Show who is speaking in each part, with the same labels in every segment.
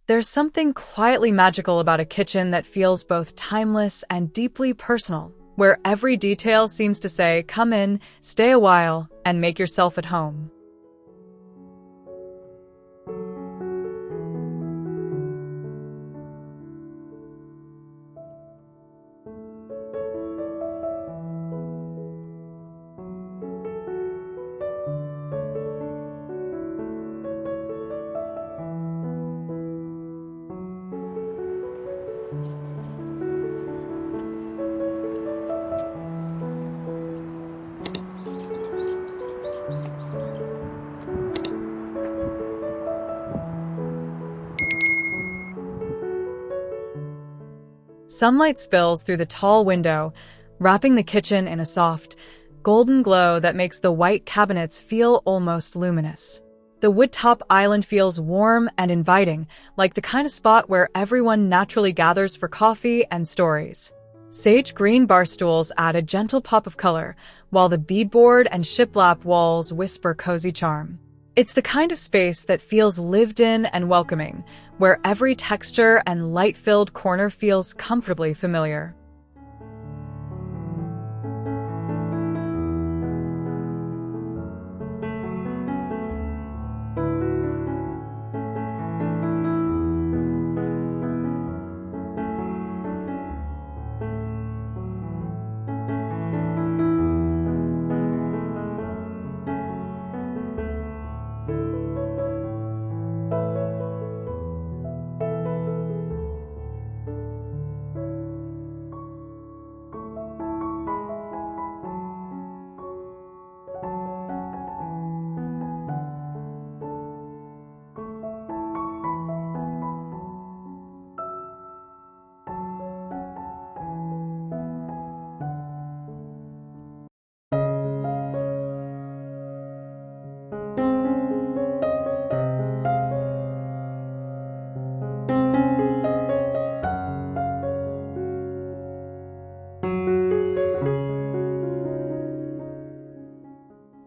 Speaker 1: There's something quietly magical about a kitchen that feels both timeless and deeply personal, where every detail seems to say, come in, stay a while, and make yourself at home. Sunlight spills through the tall window, wrapping the kitchen in a soft, golden glow that makes the white cabinets feel almost luminous. The wood-top island feels warm and inviting, like the kind of spot where everyone naturally gathers for coffee and stories. Sage green bar stools add a gentle pop of color, while the beadboard and shiplap walls whisper cozy charm. It's the kind of space that feels lived in and welcoming, where every texture and light-filled corner feels comfortably familiar.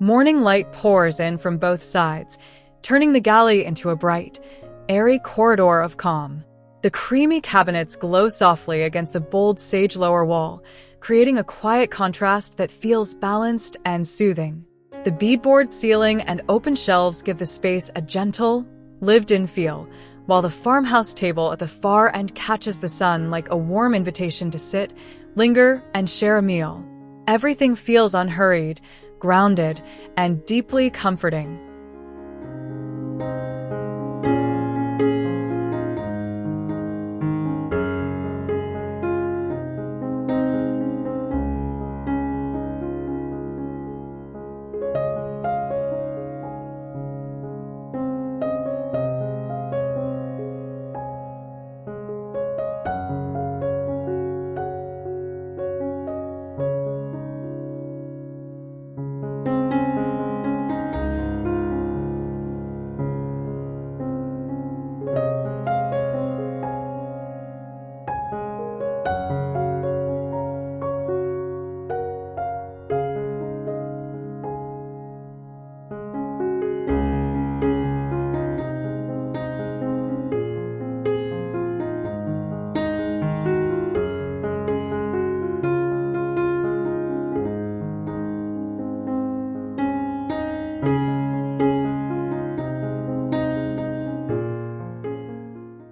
Speaker 1: Morning light pours in from both sides, turning the galley into a bright, airy corridor of calm. The creamy cabinets glow softly against the bold sage lower wall, creating a quiet contrast that feels balanced and soothing. The beadboard ceiling and open shelves give the space a gentle, lived-in feel, while the farmhouse table at the far end catches the sun like a warm invitation to sit, linger, and share a meal. Everything feels unhurried, grounded, and deeply comforting.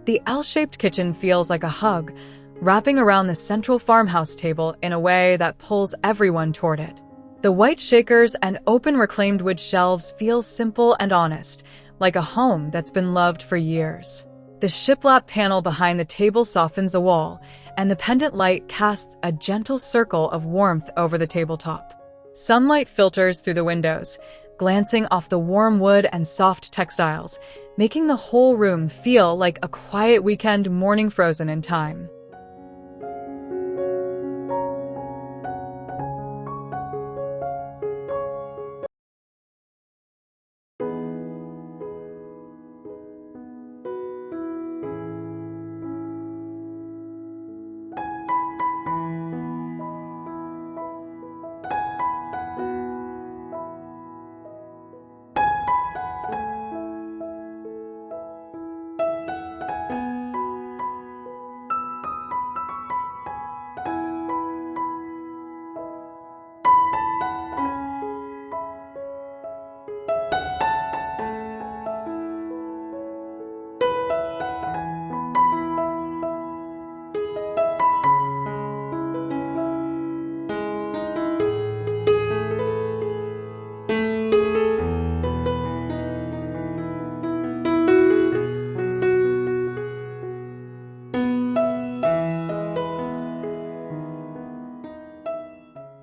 Speaker 1: The L-shaped kitchen feels like a hug, wrapping around the central farmhouse table in a way that pulls everyone toward it. The white shakers and open reclaimed wood shelves feel simple and honest, like a home that's been loved for years. The shiplap panel behind the table softens the wall, and the pendant light casts a gentle circle of warmth over the tabletop. Sunlight filters through the windows, glancing off the warm wood and soft textiles, making the whole room feel like a quiet weekend morning frozen in time.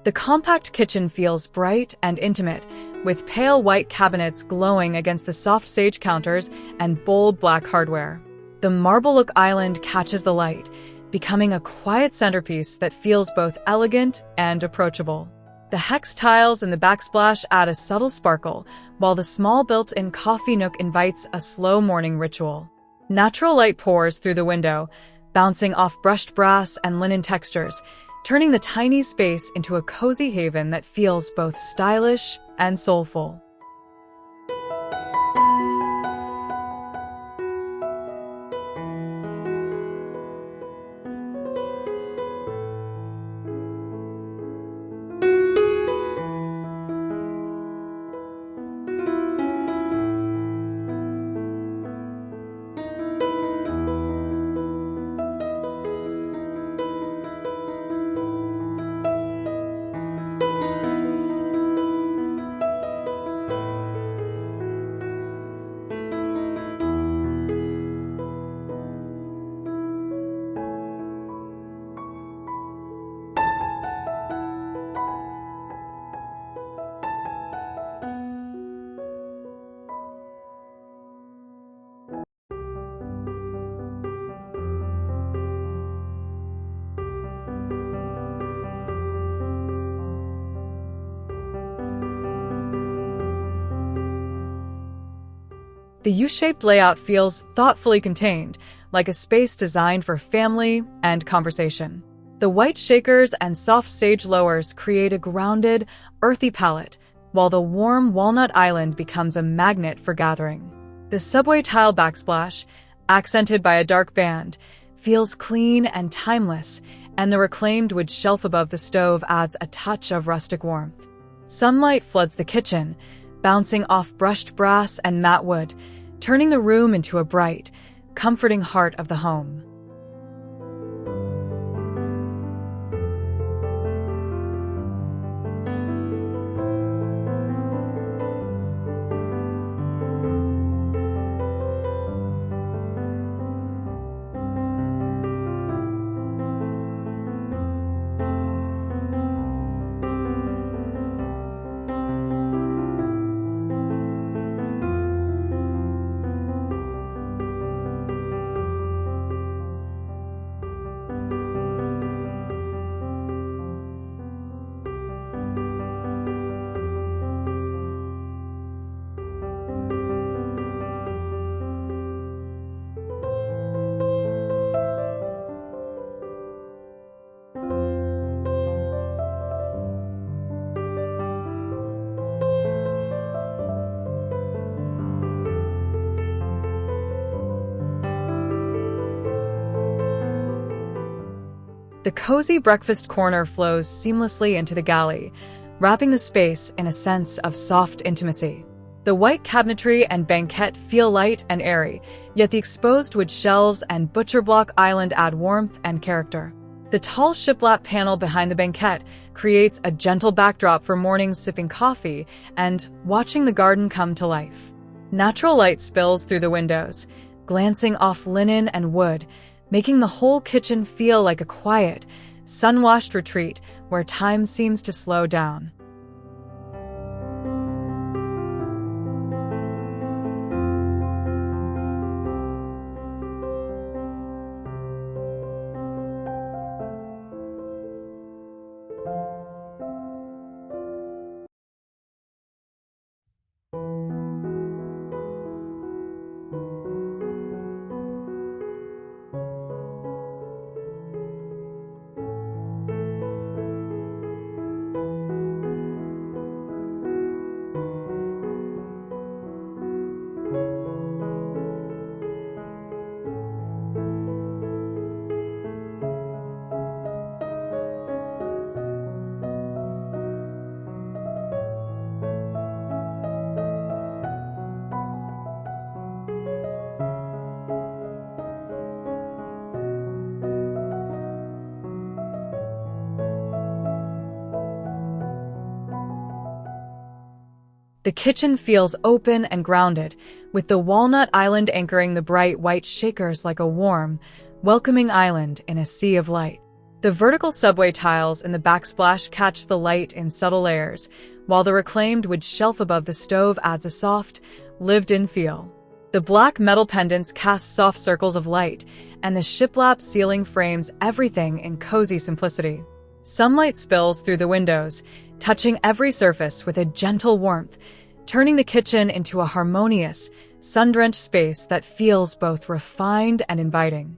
Speaker 1: The compact kitchen feels bright and intimate, with pale white cabinets glowing against the soft sage counters and bold black hardware. The marble-look island catches the light, becoming a quiet centerpiece that feels both elegant and approachable. The hex tiles in the backsplash add a subtle sparkle, while the small built-in coffee nook invites a slow morning ritual. Natural light pours through the window, bouncing off brushed brass and linen textures, turning the tiny space into a cozy haven that feels both stylish and soulful. The U-shaped layout feels thoughtfully contained, like a space designed for family and conversation. The white shakers and soft sage lowers create a grounded, earthy palette, while the warm walnut island becomes a magnet for gathering. The subway tile backsplash, accented by a dark band, feels clean and timeless, and the reclaimed wood shelf above the stove adds a touch of rustic warmth. Sunlight floods the kitchen, bouncing off brushed brass and matte wood, turning the room into a bright, comforting heart of the home. The cozy breakfast corner flows seamlessly into the galley, wrapping the space in a sense of soft intimacy. The white cabinetry and banquette feel light and airy, yet the exposed wood shelves and butcher block island add warmth and character. The tall shiplap panel behind the banquette creates a gentle backdrop for mornings sipping coffee and watching the garden come to life. Natural light spills through the windows, glancing off linen and wood, making the whole kitchen feel like a quiet, sun-washed retreat where time seems to slow down. The kitchen feels open and grounded, with the walnut island anchoring the bright white shakers like a warm, welcoming island in a sea of light. The vertical subway tiles in the backsplash catch the light in subtle layers, while the reclaimed wood shelf above the stove adds a soft, lived-in feel. The black metal pendants cast soft circles of light, and the shiplap ceiling frames everything in cozy simplicity. Sunlight spills through the windows, touching every surface with a gentle warmth, turning the kitchen into a harmonious, sun-drenched space that feels both refined and inviting.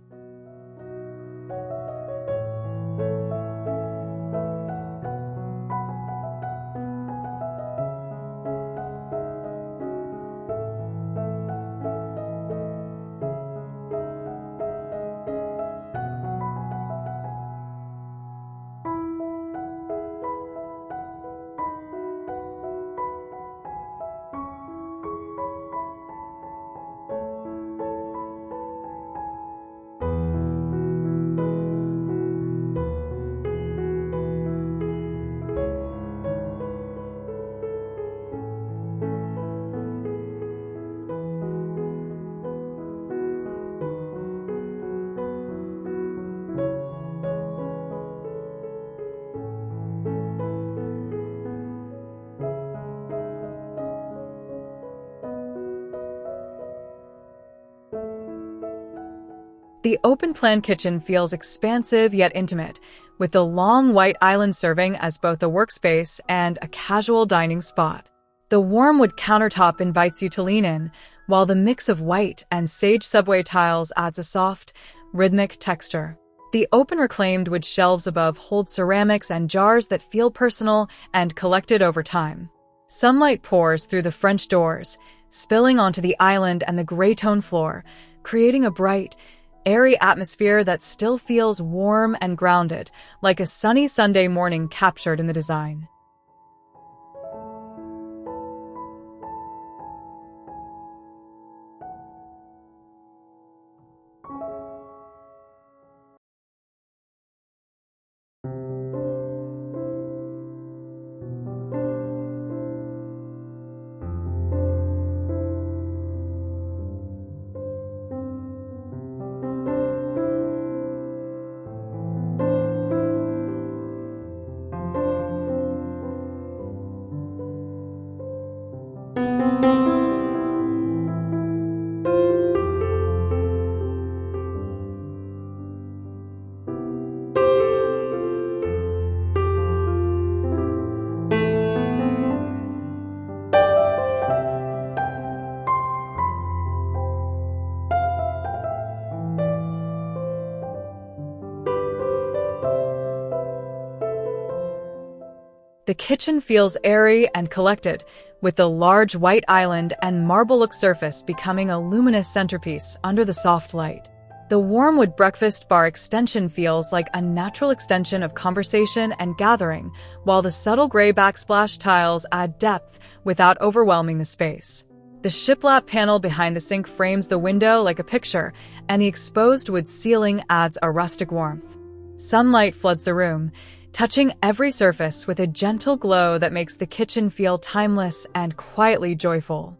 Speaker 1: The open-plan kitchen feels expansive yet intimate, with the long white island serving as both a workspace and a casual dining spot. The warm wood countertop invites you to lean in, while the mix of white and sage subway tiles adds a soft, rhythmic texture. The open reclaimed wood shelves above hold ceramics and jars that feel personal and collected over time. Sunlight pours through the French doors, spilling onto the island and the gray-tone floor, creating a bright, airy atmosphere that still feels warm and grounded, like a sunny Sunday morning captured in the design. The kitchen feels airy and collected, with the large white island and marble-look surface becoming a luminous centerpiece under the soft light. The warm wood breakfast bar extension feels like a natural extension of conversation and gathering, while the subtle gray backsplash tiles add depth without overwhelming the space. The shiplap panel behind the sink frames the window like a picture, and the exposed wood ceiling adds a rustic warmth. Sunlight floods the room, touching every surface with a gentle glow that makes the kitchen feel timeless and quietly joyful.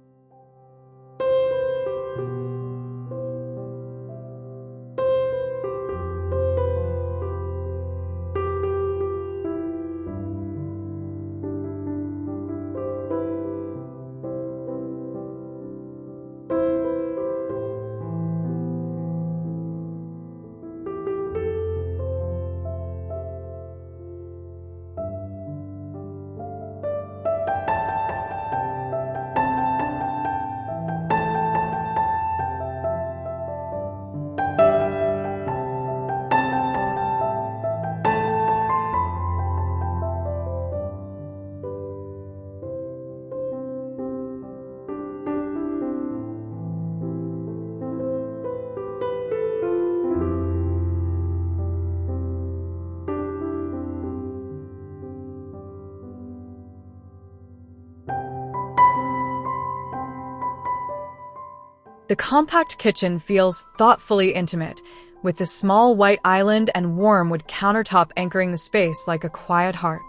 Speaker 1: The compact kitchen feels thoughtfully intimate, with the small white island and warm wood countertop anchoring the space like a quiet heart.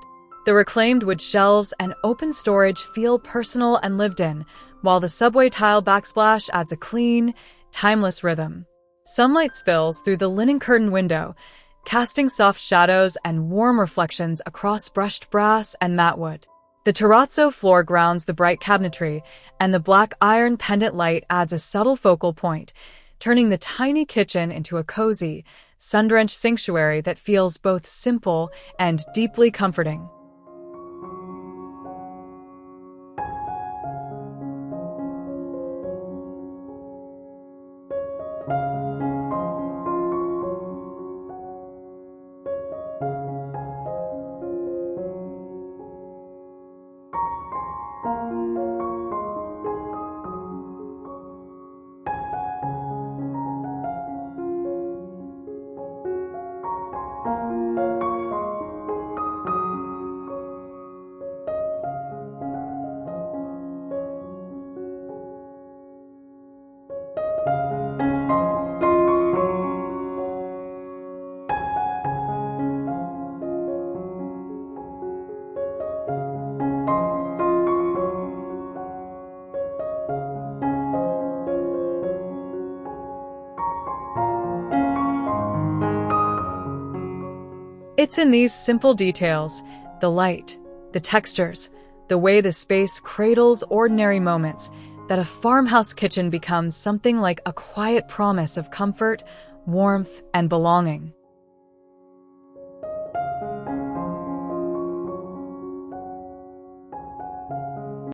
Speaker 1: The reclaimed wood shelves and open storage feel personal and lived in, while the subway tile backsplash adds a clean, timeless rhythm. Sunlight spills through the linen curtain window, casting soft shadows and warm reflections across brushed brass and matte wood. The terrazzo floor grounds the bright cabinetry, and the black iron pendant light adds a subtle focal point, turning the tiny kitchen into a cozy, sun-drenched sanctuary that feels both simple and deeply comforting. It's in these simple details, the light, the textures, the way the space cradles ordinary moments, that a farmhouse kitchen becomes something like a quiet promise of comfort, warmth, and belonging.